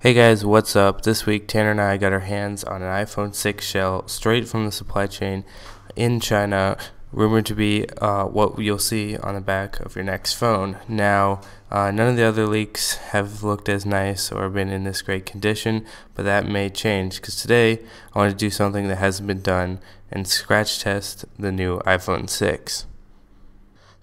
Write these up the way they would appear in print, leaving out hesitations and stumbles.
Hey guys, what's up? This week Tanner and I got our hands on an iPhone 6 shell straight from the supply chain in China, rumored to be what you'll see on the back of your next phone. Now, none of the other leaks have looked as nice or been in this great condition, but that may change because today I want to do something that hasn't been done and scratch test the new iPhone 6.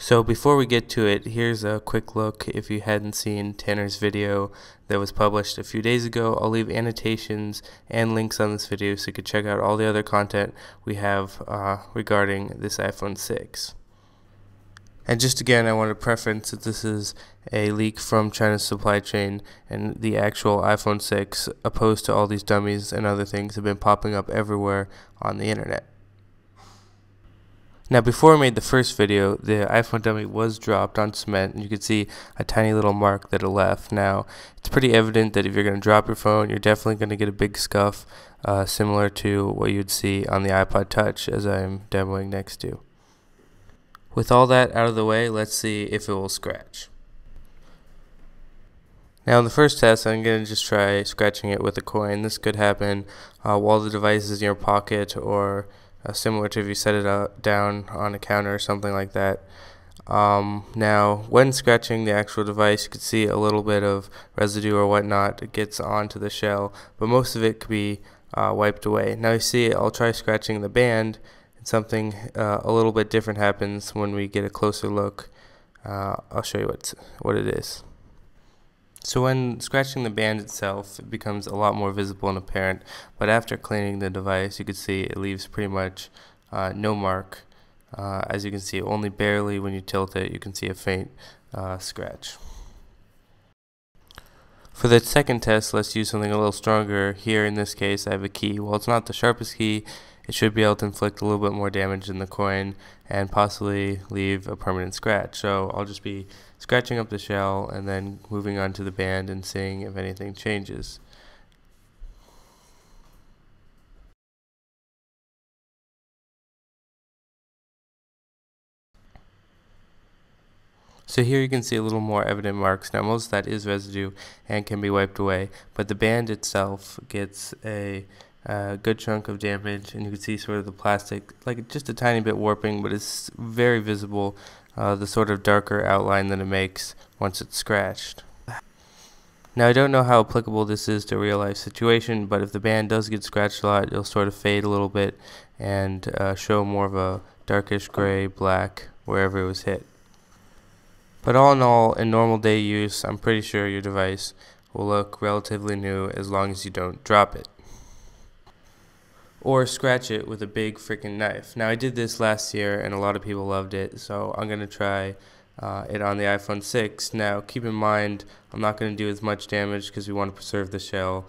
So before we get to it, here's a quick look if you hadn't seen Tanner's video that was published a few days ago. I'll leave annotations and links on this video so you can check out all the other content we have regarding this iPhone 6. And just again, I want to preference that this is a leak from China's supply chain, and the actual iPhone 6, opposed to all these dummies and other things, have been popping up everywhere on the internet. Now, before I made the first video, the iPhone dummy was dropped on cement, and you could see a tiny little mark that it left. Now, it's pretty evident that if you're going to drop your phone, you're definitely going to get a big scuff, similar to what you'd see on the iPod Touch, as I'm demoing next to. With all that out of the way, let's see if it will scratch. Now in the first test, I'm going to just try scratching it with a coin. This could happen while the device is in your pocket, or similar to if you set it down on a counter or something like that. Now, when scratching the actual device, you can see a little bit of residue or whatnot. It gets onto the shell, but most of it could be wiped away. Now you see, I'll try scratching the band, and something a little bit different happens when we get a closer look. I'll show you what it is. So when scratching the band itself, it becomes a lot more visible and apparent, but after cleaning the device, you can see it leaves pretty much no mark. As you can see, only barely when you tilt it, you can see a faint scratch. For the second test, let's use something a little stronger. Here in this case, I have a key. While it's not the sharpest key, it should be able to inflict a little bit more damage than the coin and possibly leave a permanent scratch. So I'll just be scratching up the shell and then moving on to the band and seeing if anything changes. So here you can see a little more evident marks. Now most of that is residue and can be wiped away, but the band itself gets a good chunk of damage, and you can see sort of the plastic, like just a tiny bit warping, but it's very visible, the sort of darker outline that it makes once it's scratched. Now I don't know how applicable this is to a real life situation, but if the band does get scratched a lot, it'll sort of fade a little bit and show more of a darkish gray, black wherever it was hit. But all in all, in normal day use, I'm pretty sure your device will look relatively new as long as you don't drop it or scratch it with a big freaking knife. Now I did this last year and a lot of people loved it, so I'm going to try it on the iPhone 6. Now keep in mind, I'm not going to do as much damage because we want to preserve the shell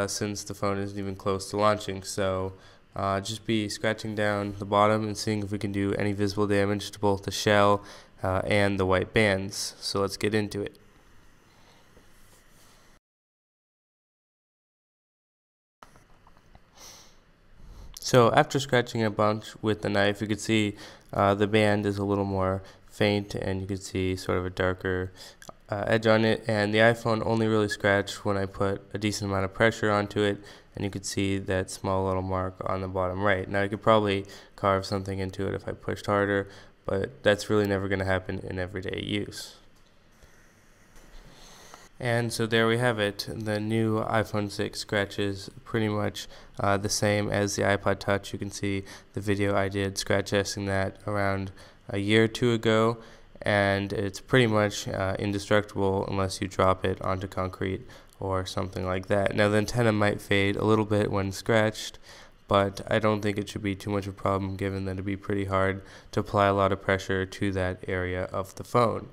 since the phone isn't even close to launching. So just be scratching down the bottom and seeing if we can do any visible damage to both the shell and the white bands. So let's get into it. So after scratching a bunch with the knife, you can see the band is a little more faint, and you can see sort of a darker edge on it. And the iPhone only really scratched when I put a decent amount of pressure onto it, and you could see that small little mark on the bottom right. Now I could probably carve something into it if I pushed harder, but that's really never going to happen in everyday use. And so there we have it. The new iPhone 6 scratches pretty much the same as the iPod Touch. You can see the video I did scratch testing that around a year or two ago, and it's pretty much indestructible unless you drop it onto concrete or something like that. Now the antenna might fade a little bit when scratched, but I don't think it should be too much of a problem, given that it'd be pretty hard to apply a lot of pressure to that area of the phone.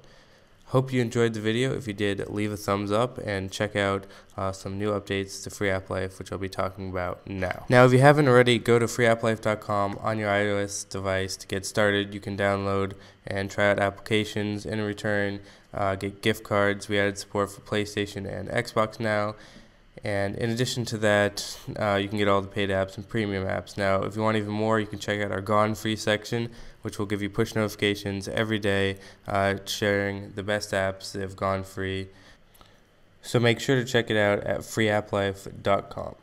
Hope you enjoyed the video. If you did, leave a thumbs up and check out some new updates to Free App Life, which I'll be talking about now. Now, if you haven't already, go to freeapplife.com on your iOS device to get started. You can download and try out applications. In return, get gift cards. We added support for PlayStation and Xbox now. And in addition to that, you can get all the paid apps and premium apps. Now, if you want even more, you can check out our Gone Free section, which will give you push notifications every day, sharing the best apps that have gone free. So make sure to check it out at freeapplife.com.